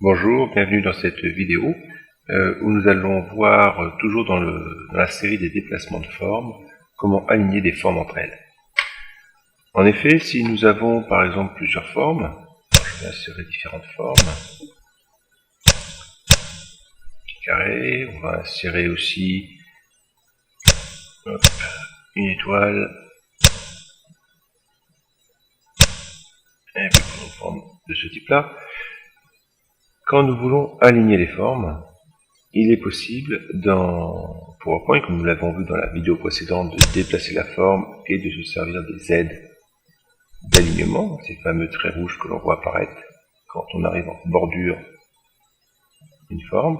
Bonjour, bienvenue dans cette vidéo où nous allons voir, toujours dans la série des déplacements de formes, comment aligner des formes entre elles. En effet, si nous avons par exemple plusieurs formes, je vais insérer différentes formes, carré, on va insérer aussi une étoile, et puis une forme de ce type-là. Quand nous voulons aligner les formes, il est possible dans PowerPoint, comme nous l'avons vu dans la vidéo précédente, de déplacer la forme et de se servir des aides d'alignement, ces fameux traits rouges que l'on voit apparaître quand on arrive en bordure d'une forme.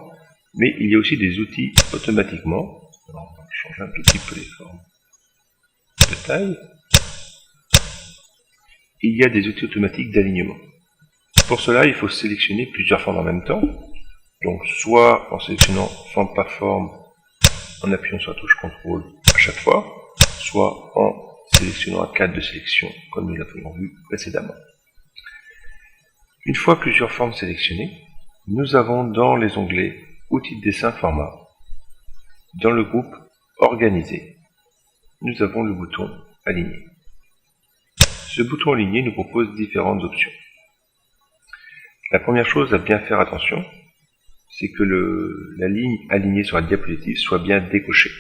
Mais il y a aussi des outils automatiquement. Alors on va changer un tout petit peu les formes de taille. Il y a des outils automatiques d'alignement. Pour cela, il faut sélectionner plusieurs formes en même temps. Donc soit en sélectionnant forme par forme, en appuyant sur la touche CTRL à chaque fois, soit en sélectionnant un cadre de sélection, comme nous l'avons vu précédemment. Une fois plusieurs formes sélectionnées, nous avons dans les onglets Outils de dessin format, dans le groupe Organiser, nous avons le bouton Aligner. Ce bouton Aligner nous propose différentes options. La première chose à bien faire attention, c'est que la ligne alignée sur la diapositive soit bien décochée.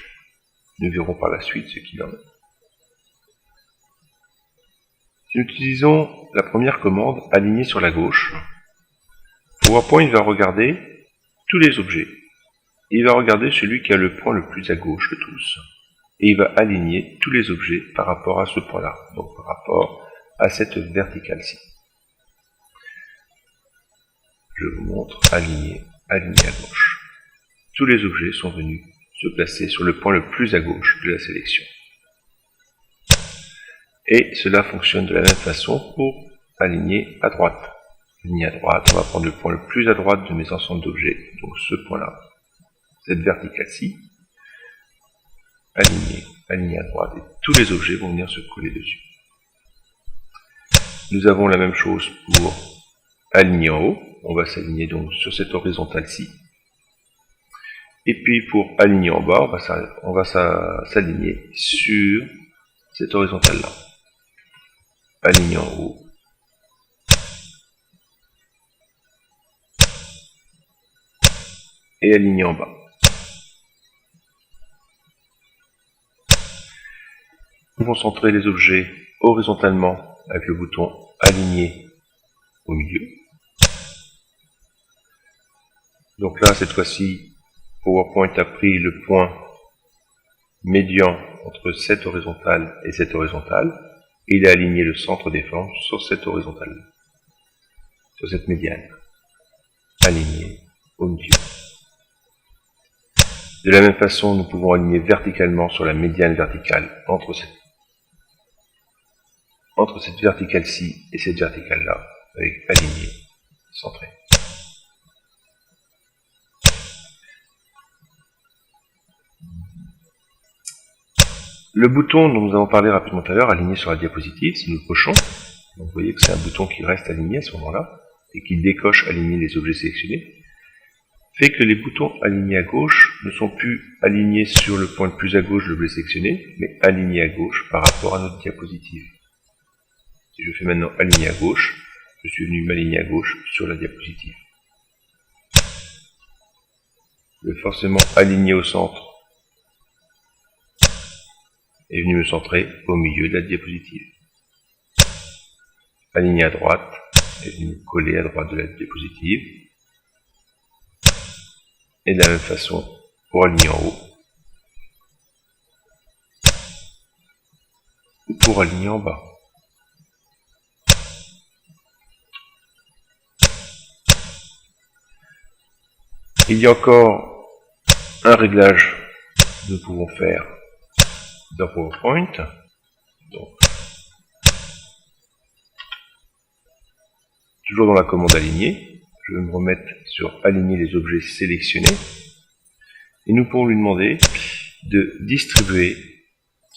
Nous verrons par la suite ce qu'il en est. Si nous utilisons la première commande, aligner sur la gauche, PowerPoint va regarder tous les objets. Il va regarder celui qui a le point le plus à gauche de tous. Et il va aligner tous les objets par rapport à ce point-là, donc par rapport à cette verticale-ci. Je vous montre aligner à gauche. Tous les objets sont venus se placer sur le point le plus à gauche de la sélection. Et cela fonctionne de la même façon pour aligner à droite. Aligner à droite, on va prendre le point le plus à droite de mes ensembles d'objets, donc ce point-là, cette verticale-ci. Aligner à droite, et tous les objets vont venir se coller dessus. Nous avons la même chose pour aligner en haut. On va s'aligner donc sur cette horizontale-ci. Et puis pour aligner en bas, on va s'aligner sur cette horizontale-là. Aligner en haut. Et aligner en bas. Nous pouvons centrer les objets horizontalement avec le bouton Aligner au milieu. Donc là, cette fois-ci, PowerPoint a pris le point médian entre cette horizontale et cette horizontale, et il a aligné le centre des formes sur cette horizontale, sur cette médiane. Aligner au milieu. De la même façon, nous pouvons aligner verticalement sur la médiane verticale entre cette verticale-ci et cette verticale-là, avec aligner, centré. Le bouton dont nous avons parlé rapidement tout à l'heure, aligner sur la diapositive, si nous le cochons, donc vous voyez que c'est un bouton qui reste aligné à ce moment-là, et qui décoche aligner les objets sélectionnés, fait que les boutons alignés à gauche ne sont plus alignés sur le point le plus à gauche de l'objet sélectionné, mais alignés à gauche par rapport à notre diapositive. Si je fais maintenant aligner à gauche, je suis venu m'aligner à gauche sur la diapositive. Le forcément aligné au centre est venu me centrer au milieu de la diapositive. Aligné à droite est venu me coller à droite de la diapositive. Et de la même façon pour aligner en haut ou pour aligner en bas. Il y a encore un réglage que nous pouvons faire dans PowerPoint. Donc, toujours dans la commande aligner, je vais me remettre sur aligner les objets sélectionnés. Et nous pouvons lui demander de distribuer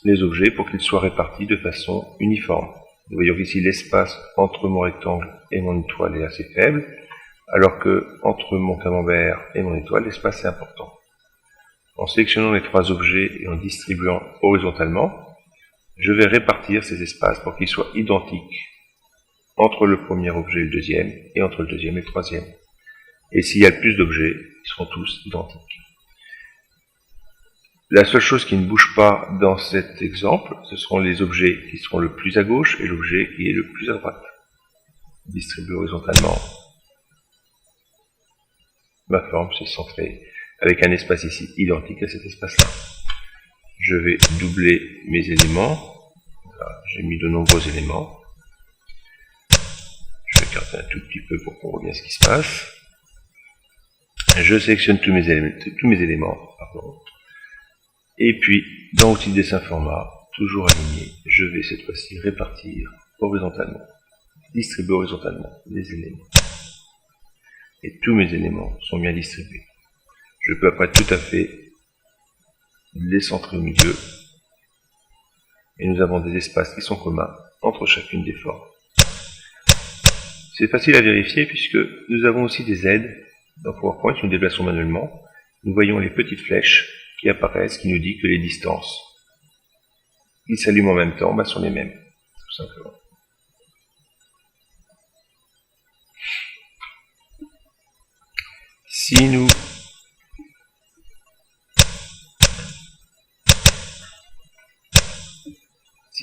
les objets pour qu'ils soient répartis de façon uniforme. Nous voyons qu'ici l'espace entre mon rectangle et mon étoile est assez faible. alors que entre mon camembert et mon étoile, l'espace est important. En sélectionnant les 3 objets et en distribuant horizontalement, je vais répartir ces espaces pour qu'ils soient identiques entre le premier objet et le deuxième, et entre le deuxième et le troisième. Et s'il y a le plus d'objets, ils seront tous identiques. La seule chose qui ne bouge pas dans cet exemple, ce seront les objets qui seront le plus à gauche et l'objet qui est le plus à droite. Distribué horizontalement, ma forme s'est centrée avec un espace ici identique à cet espace-là. Je vais doubler mes éléments. J'ai mis de nombreux éléments. Je vais écarter un tout petit peu pour qu'on voit bien ce qui se passe. Je sélectionne tous mes éléments. Pardon. Et puis, dans Outils de dessin format, toujours aligné, je vais cette fois-ci répartir horizontalement, distribuer horizontalement les éléments. Et tous mes éléments sont bien distribués. Je peux après tout à fait les centrer au milieu. Et nous avons des espaces qui sont communs entre chacune des formes. C'est facile à vérifier puisque nous avons aussi des aides dans PowerPoint que nous déplaçons manuellement. Nous voyons les petites flèches qui apparaissent, qui nous disent que les distances qui s'allument en même temps sont les mêmes, tout simplement. Si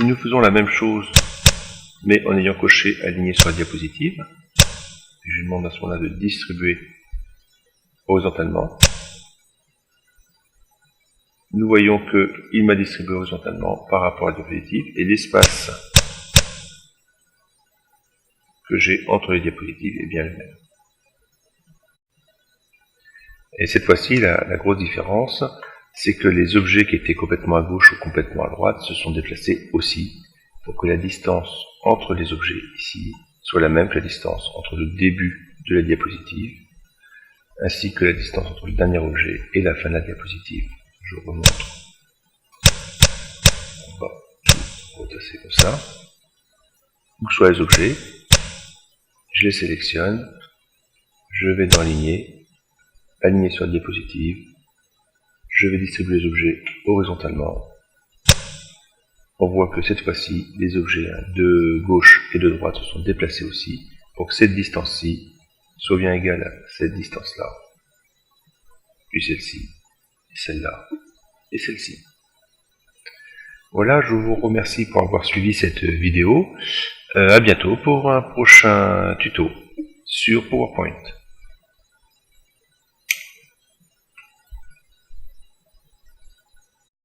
nous faisons la même chose, mais en ayant coché aligné sur la diapositive, je lui demande à ce moment-là de distribuer horizontalement, nous voyons qu'il m'a distribué horizontalement par rapport à la diapositive, et l'espace que j'ai entre les diapositives est bien le même. Et cette fois-ci, la grosse différence, c'est que les objets qui étaient complètement à gauche ou complètement à droite se sont déplacés aussi, pour que la distance entre les objets ici soit la même que la distance entre le début de la diapositive, ainsi que la distance entre le dernier objet et la fin de la diapositive. Je vous remontre. On va tout retasser comme ça. Où que soient les objets, je les sélectionne, je vais dans Aligner, aligner sur la diapositive, je vais distribuer les objets horizontalement. On voit que cette fois-ci, les objets de gauche et de droite se sont déplacés aussi, pour que cette distance-ci soit bien égale à cette distance-là, puis celle-ci, celle-là, et celle-ci. Voilà, je vous remercie pour avoir suivi cette vidéo. À bientôt pour un prochain tuto sur PowerPoint.